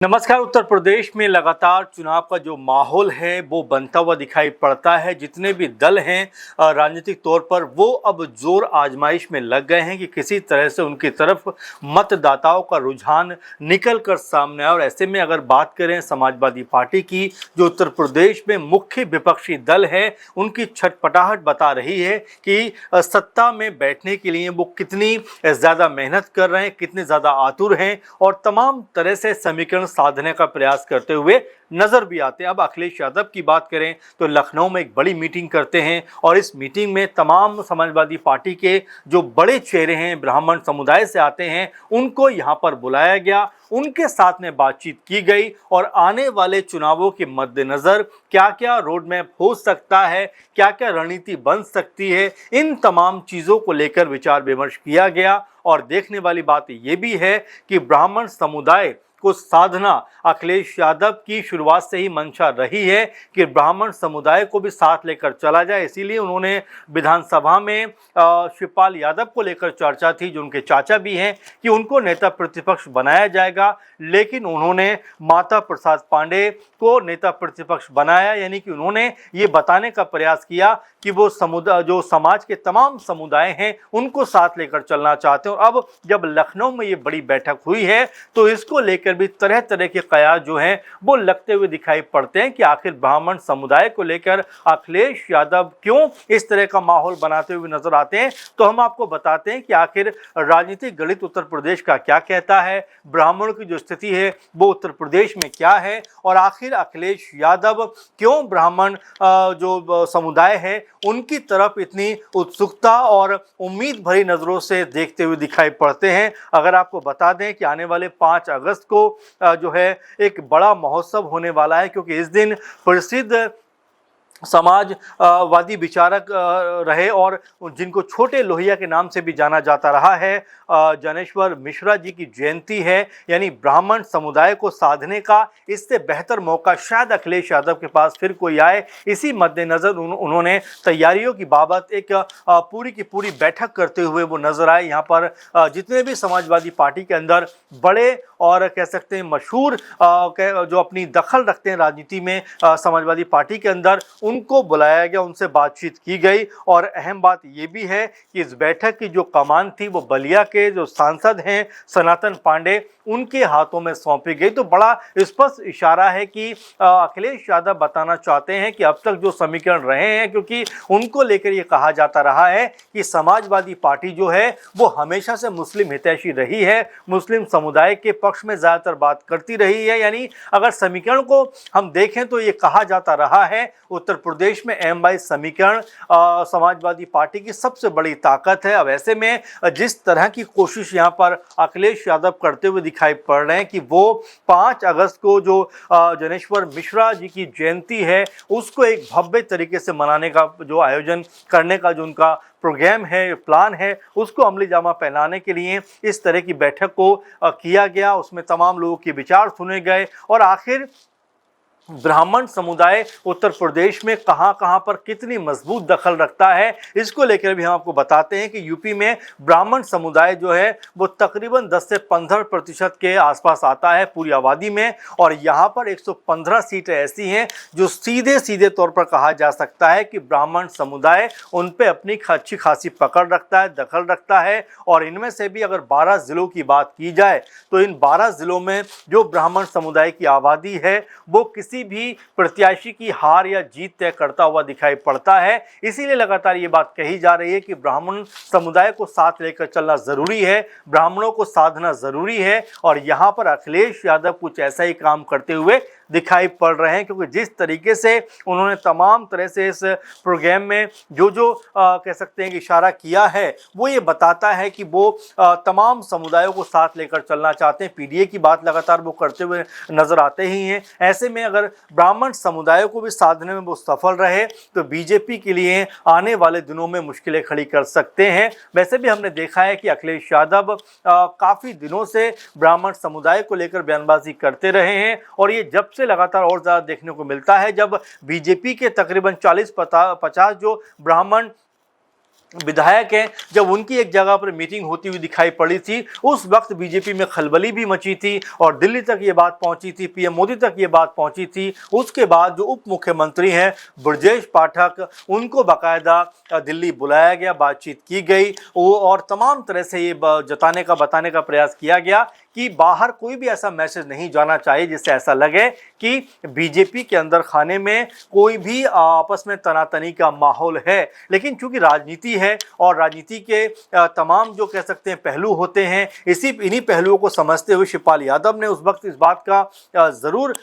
नमस्कार। उत्तर प्रदेश में लगातार चुनाव का जो माहौल है वो बनता हुआ दिखाई पड़ता है। जितने भी दल हैं राजनीतिक तौर पर वो अब जोर आजमाइश में लग गए हैं कि किसी तरह से उनकी तरफ मतदाताओं का रुझान निकल कर सामने आए। और ऐसे में अगर बात करें समाजवादी पार्टी की, जो उत्तर प्रदेश में मुख्य विपक्षी दल है, उनकी छटपटाहट बता रही है कि सत्ता में बैठने के लिए वो कितनी ज़्यादा मेहनत कर रहे हैं, कितने ज़्यादा आतुर हैं और तमाम तरह से समीकरण साधने का प्रयास करते हुए नजर भी आते हैं। अब अखिलेश यादव की बात करें तो लखनऊ में एक बड़ी मीटिंग करते हैं और इस मीटिंग में तमाम समाजवादी पार्टी के जो बड़े चेहरे हैं, ब्राह्मण समुदाय से आते हैं, उनको यहाँ पर बुलाया गया, उनके साथ में बातचीत की गई और आने वाले चुनावों के मद्देनज़र क्या क्या रोड मैप हो सकता है, क्या क्या रणनीति बन सकती है, इन तमाम चीज़ों को लेकर विचार विमर्श किया गया। और देखने वाली बात ये भी है कि ब्राह्मण समुदाय को साधना अखिलेश यादव की शुरुआत से ही मंशा रही है कि ब्राह्मण समुदाय को भी साथ लेकर चला जाए। इसीलिए उन्होंने विधानसभा में शिवपाल यादव को लेकर चर्चा थी, जो उनके चाचा भी हैं, कि उनको नेता प्रतिपक्ष बनाया जाएगा। लेकिन उन्होंने माता प्रसाद पांडे को नेता प्रतिपक्ष बनाया, यानी कि उन्होंने ये बताने का प्रयास किया कि वो समुदाय, जो समाज के तमाम समुदाय हैं, उनको साथ लेकर चलना चाहते हैं। और अब जब लखनऊ में ये बड़ी बैठक हुई है तो इसको लेकर भी तरह तरह के कयास जो हैं वो लगते हुए दिखाई पड़ते हैं कि आखिर ब्राह्मण समुदाय को लेकर अखिलेश यादव क्यों इस तरह का माहौल बनाते हुए नजर आते हैं। तो हम आपको बताते हैं कि आखिर राजनीतिक गणित उत्तर प्रदेश का क्या कहता है, ब्राह्मणों की जो स्थिति है वो उत्तर प्रदेश में क्या है, और आखिर अखिलेश यादव क्यों ब्राह्मण जो समुदाय है उनकी तरफ इतनी उत्सुकता और उम्मीद भरी नज़रों से देखते हुए दिखाई पड़ते हैं। अगर आपको बता दें कि आने वाले 5 अगस्त को जो है एक बड़ा महोत्सव होने वाला है, क्योंकि इस दिन प्रसिद्ध समाजवादी विचारक रहे और जिनको छोटे लोहिया के नाम से भी जाना जाता रहा है, ज्ञानेश्वर मिश्रा जी की जयंती है। यानी ब्राह्मण समुदाय को साधने का इससे बेहतर मौका शायद अखिलेश यादव के पास फिर कोई आए। इसी मद्देनज़र उन्होंने तैयारियों की बाबत एक पूरी की पूरी बैठक करते हुए वो नजर आए। यहाँ पर जितने भी समाजवादी पार्टी के अंदर बड़े और कह सकते हैं मशहूर जो अपनी दखल रखते हैं राजनीति में समाजवादी पार्टी के अंदर, उनको बुलाया गया, उनसे बातचीत की गई। और अहम बात ये भी है कि इस बैठक की जो कमान थी वो बलिया के जो सांसद हैं सनातन पांडे, उनके हाथों में सौंपी गई। तो बड़ा स्पष्ट इशारा है कि अखिलेश यादव बताना चाहते हैं कि अब तक जो समीकरण रहे हैं, क्योंकि उनको लेकर ये कहा जाता रहा है कि समाजवादी पार्टी जो है वो हमेशा से मुस्लिम हितैषी रही है, मुस्लिम समुदाय के पक्ष में ज़्यादातर बात करती रही है। यानी अगर समीकरण को हम देखें तो ये कहा जाता रहा है उत्तर प्रदेश में M/2 समीकरण समाजवादी पार्टी की सबसे बड़ी ताकत है। अब ऐसे में जिस तरह की कोशिश यहाँ पर अखिलेश यादव करते हुए दिखाई पड़ रहे हैं कि वो 5 अगस्त को जो ज्ञानेश्वर मिश्रा जी की जयंती है उसको एक भव्य तरीके से मनाने का जो आयोजन करने का जो उनका प्रोग्राम है, प्लान है, उसको अमली जामा पहनाने के लिए इस तरह की बैठक को किया गया। उसमें तमाम लोगों के विचार सुने गए और आखिर ब्राह्मण समुदाय उत्तर प्रदेश में कहां पर कितनी मजबूत दखल रखता है, इसको लेकर भी हम आपको बताते हैं कि यूपी में ब्राह्मण समुदाय जो है वो तकरीबन 10 से 15% के आसपास आता है पूरी आबादी में। और यहां पर 115 सीटें ऐसी हैं जो सीधे तौर पर कहा जा सकता है कि ब्राह्मण समुदाय उन पर अपनी अच्छी खासी पकड़ रखता है, दखल रखता है। और इनमें से भी अगर 12 जिलों की बात की जाए तो इन 12 जिलों में जो ब्राह्मण समुदाय की आबादी है वो किसी भी प्रत्याशी की हार या जीत तय करता हुआ दिखाई पड़ता है। इसीलिए लगातार ये बात कही जा रही है कि ब्राह्मण समुदाय को साथ लेकर चलना जरूरी है, ब्राह्मणों को साधना जरूरी है। और यहाँ पर अखिलेश यादव कुछ ऐसा ही काम करते हुए दिखाई पड़ रहे हैं, क्योंकि जिस तरीके से उन्होंने तमाम तरह से इस प्रोग्राम में जो कह सकते हैं कि इशारा किया है वो ये बताता है कि वो तमाम समुदायों को साथ लेकर चलना चाहते हैं। पीडीए की बात लगातार वो करते हुए नजर आते ही हैं। ऐसे में अगर ब्राह्मण समुदाय को भी साधने में वो सफल रहे तो बीजेपी के लिए आने वाले दिनों में मुश्किलें खड़ी कर सकते हैं। वैसे भी हमने देखा है कि अखिलेश यादव काफ़ी दिनों से ब्राह्मण समुदाय को लेकर बयानबाजी करते रहे हैं और ये जब से लगातार और ज़्यादा देखने को मिलता है जब बीजेपी के तकरीबन 40-50 जो ब्राह्मण विधायक हैं, जब उनकी एक जगह पर मीटिंग होती हुई दिखाई पड़ी थी, उस वक्त बीजेपी में खलबली भी मची थी और दिल्ली तक ये बात पहुंची थी, पीएम मोदी तक ये बात पहुंची थी। उसके बाद जो उप मुख्यमंत्री हैं ब्रजेश पाठक, उनको बाकायदा दिल्ली बुलाया गया, बातचीत की गई और तमाम तरह से ये बताने का प्रयास किया गया कि बाहर कोई भी ऐसा मैसेज नहीं जाना चाहिए जिससे ऐसा लगे कि बीजेपी के अंदर खाने में कोई भी आपस में तनातनी का माहौल है। लेकिन चूंकि राजनीति है और राजनीति के तमाम जो कह सकते हैं पहलू होते हैं, इन्हीं पहलुओं को समझते हुए शिवपाल यादव ने उस वक्त इस बात का ज़रूर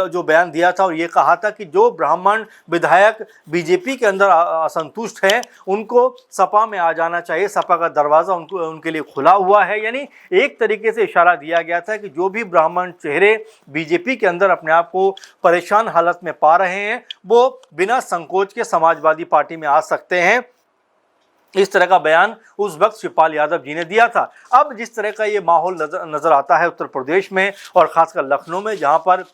जो बयान दिया था और ये कहा था कि जो ब्राह्मण विधायक बीजेपी के अंदर असंतुष्ट हैं उनको सपा में आ जाना चाहिए, सपा का दरवाज़ा उनके लिए खुला हुआ है। यानी एक तरीके से इशारा दिया गया था कि जो भी ब्राह्मण चेहरे बीजेपी के अंदर अपने आप को परेशान हालत में पा रहे हैं वो बिना संकोच के समाजवादी पार्टी में आ सकते हैं। इस तरह का बयान उस वक्त शिवपाल यादव जी ने दिया था। अब जिस तरह का ये माहौल नजर आता है उत्तर प्रदेश में और खासकर लखनऊ में, जहां पर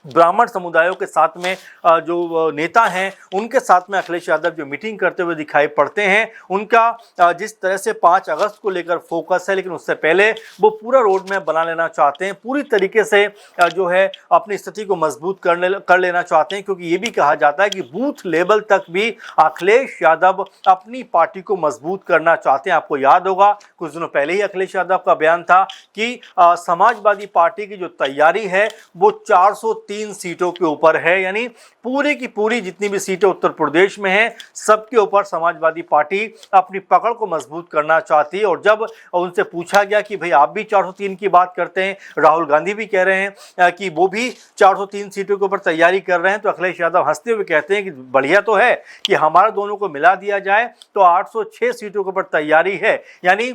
ब्राह्मण समुदायों के साथ में जो नेता हैं उनके साथ में अखिलेश यादव जो मीटिंग करते हुए दिखाई पड़ते हैं, उनका जिस तरह से 5 अगस्त को लेकर फोकस है, लेकिन उससे पहले वो पूरा रोड मैप बना लेना चाहते हैं, पूरी तरीके से जो है अपनी स्थिति को मजबूत कर लेना चाहते हैं, क्योंकि ये भी कहा जाता है कि बूथ लेवल तक भी अखिलेश यादव अपनी पार्टी को मजबूत करना चाहते हैं। आपको याद होगा कुछ दिनों पहले ही अखिलेश यादव का बयान था कि समाजवादी पार्टी की जो तैयारी है वो 403 सीटों के ऊपर है, यानी पूरी की पूरी जितनी भी सीटें उत्तर प्रदेश में हैं सबके ऊपर समाजवादी पार्टी अपनी पकड़ को मजबूत करना चाहती है। और जब उनसे पूछा गया कि भाई आप भी 403 की बात करते हैं, राहुल गांधी भी कह रहे हैं कि वो भी 403 सीटों के ऊपर तैयारी कर रहे हैं, तो अखिलेश यादव हंसते हुए कहते हैं कि बढ़िया तो है कि हमारा दोनों को मिला दिया जाए तो 806 सीटों के ऊपर तैयारी है, यानी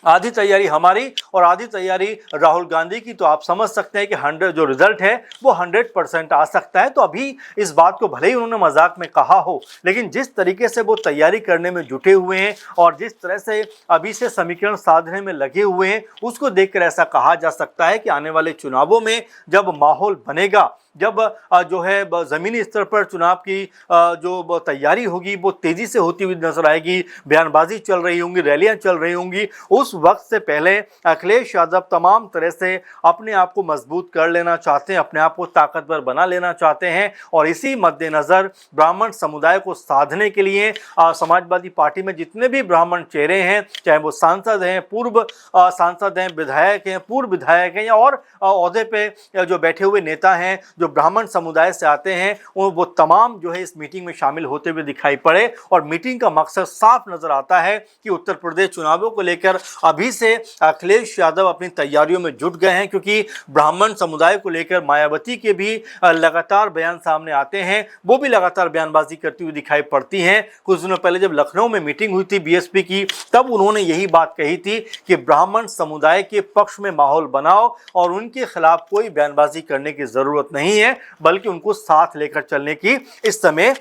आधी तैयारी हमारी और आधी तैयारी राहुल गांधी की। तो आप समझ सकते हैं कि 100 जो रिजल्ट है वो 100% आ सकता है। तो अभी इस बात को भले ही उन्होंने मजाक में कहा हो, लेकिन जिस तरीके से वो तैयारी करने में जुटे हुए हैं और जिस तरह से अभी से समीकरण साधने में लगे हुए हैं, उसको देखकर ऐसा कहा जा सकता है कि आने वाले चुनावों में जब माहौल बनेगा, जब जो है ज़मीनी स्तर पर चुनाव की जो तैयारी होगी वो तेज़ी से होती हुई नजर आएगी, बयानबाजी चल रही होंगी, रैलियां चल रही होंगी, उस वक्त से पहले अखिलेश यादव तमाम तरह से अपने आप को मजबूत कर लेना चाहते हैं, अपने आप को ताकतवर बना लेना चाहते हैं। और इसी मद्देनज़र ब्राह्मण समुदाय को साधने के लिए समाजवादी पार्टी में जितने भी ब्राह्मण चेहरे हैं, चाहे वो सांसद हैं, पूर्व सांसद हैं, विधायक हैं, पूर्व विधायक हैं या और ओहदे पे जो बैठे हुए नेता हैं जो ब्राह्मण समुदाय से आते हैं, वो तमाम जो है इस मीटिंग में शामिल होते हुए दिखाई पड़े। और मीटिंग का मकसद साफ नजर आता है कि उत्तर प्रदेश चुनावों को लेकर अभी से अखिलेश यादव अपनी तैयारियों में जुट गए हैं, क्योंकि ब्राह्मण समुदाय को लेकर मायावती के भी लगातार बयान सामने आते हैं, वो भी लगातार बयानबाजी करती हुई दिखाई पड़ती हैं। कुछ दिनों पहले जब लखनऊ में मीटिंग हुई थी बीएसपी की, तब उन्होंने यही बात कही थी कि ब्राह्मण समुदाय के पक्ष में माहौल बनाओ और उनके खिलाफ कोई बयानबाजी करने की जरूरत नहीं है, बल्कि उनको साथ लेकर चलने की इस समय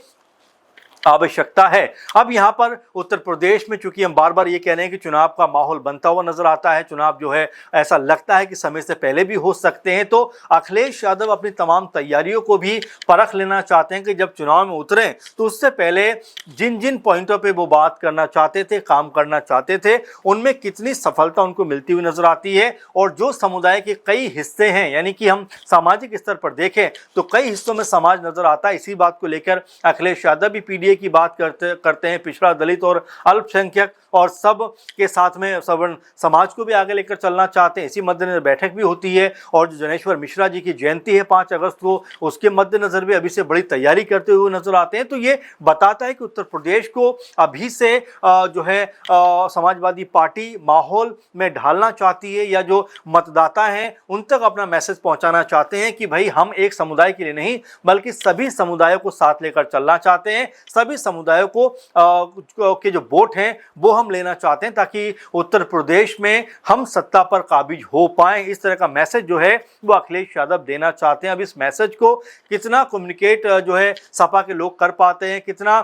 आवश्यकता है। अब यहाँ पर उत्तर प्रदेश में चूंकि हम बार बार ये कह रहे हैं कि चुनाव का माहौल बनता हुआ नजर आता है, चुनाव जो है ऐसा लगता है कि समय से पहले भी हो सकते हैं, तो अखिलेश यादव अपनी तमाम तैयारियों को भी परख लेना चाहते हैं कि जब चुनाव में उतरें तो उससे पहले जिन जिन पॉइंटों पर वो बात करना चाहते थे, काम करना चाहते थे, उनमें कितनी सफलता उनको मिलती हुई नजर आती है। और जो समुदाय के कई हिस्से हैं, यानी कि हम सामाजिक स्तर पर देखें तो कई हिस्सों में समाज नजर आता है, इसी बात को लेकर अखिलेश यादव भी पीडीए की बात करते हैं, पिछड़ा, दलित और अल्पसंख्यक और सब के साथ में सवर्ण समाज को भी आगे लेकर चलना चाहते हैं। इसी मद्देनजर बैठक भी होती है और जो जनेश्वर मिश्रा जी की जयंती है 5 अगस्त को, उसके मद्देनजर भी अभी से बड़ी तैयारी करते हुए नजर आते हैं। तो ये बताता है कि उत्तर प्रदेश को अभी से जो है समाजवादी पार्टी माहौल में ढालना चाहती है, या जो मतदाता हैं उन तक अपना मैसेज पहुंचाना चाहते हैं कि भाई हम एक समुदाय के लिए नहीं बल्कि सभी समुदायों को साथ लेकर चलना चाहते हैं, सभी समुदायों को के जो वोट हैं वो हम लेना चाहते हैं, ताकि उत्तर प्रदेश में हम सत्ता पर काबिज हो पाएं। इस तरह का मैसेज जो है वो अखिलेश यादव देना चाहते हैं। अब इस मैसेज को कितना कम्युनिकेट जो है सपा के लोग कर पाते हैं, कितना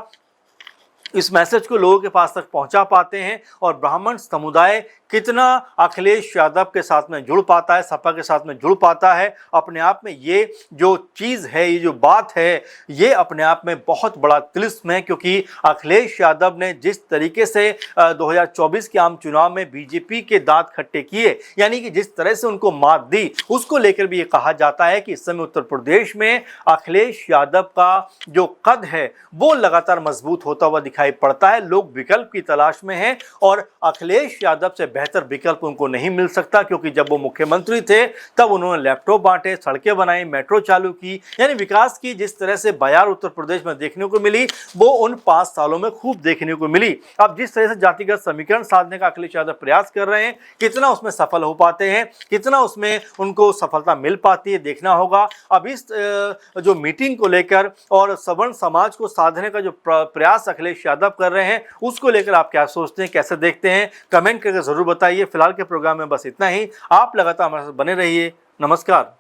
इस मैसेज को लोगों के पास तक पहुंचा पाते हैं और ब्राह्मण समुदाय कितना अखिलेश यादव के साथ में जुड़ पाता है, सपा के साथ में जुड़ पाता है, अपने आप में ये जो चीज़ है, ये जो बात है, ये अपने आप में बहुत बड़ा तिलिस्म है। क्योंकि अखिलेश यादव ने जिस तरीके से 2024 के आम चुनाव में बीजेपी के दांत खट्टे किए, यानी कि जिस तरह से उनको मात दी, उसको लेकर भी ये कहा जाता है कि इस समय उत्तर प्रदेश में अखिलेश यादव का जो कद है वो लगातार मजबूत होता हुआ दिखाई पड़ता है। लोग विकल्प की तलाश में हैं और अखिलेश यादव से बेहतर विकल्प उनको नहीं मिल सकता, क्योंकि जब वो मुख्यमंत्री थे तब उन्होंने लैपटॉप बांटे, सड़कें बनाई, मेट्रो चालू की, यानी विकास की जिस तरह से बयार उत्तर प्रदेश में देखने को मिली वो उन 5 सालों में खूब देखने को मिली। अब जिस तरह से जातिगत समीकरण साधने का अखिलेश यादव प्रयास कर रहे हैं, कितना उसमें सफल हो पाते हैं, कितना उसमें उनको सफलता मिल पाती है, देखना होगा। अब इस जो मीटिंग को लेकर और सवर्ण समाज को साधने का जो प्रयास अखिलेश यादव कर रहे हैं, उसको लेकर आप क्या सोचते हैं, कैसे देखते हैं, कमेंट करके जरूर बताइए। फिलहाल के प्रोग्राम में बस इतना ही। आप लगातार हमारे साथ बने रहिए। नमस्कार।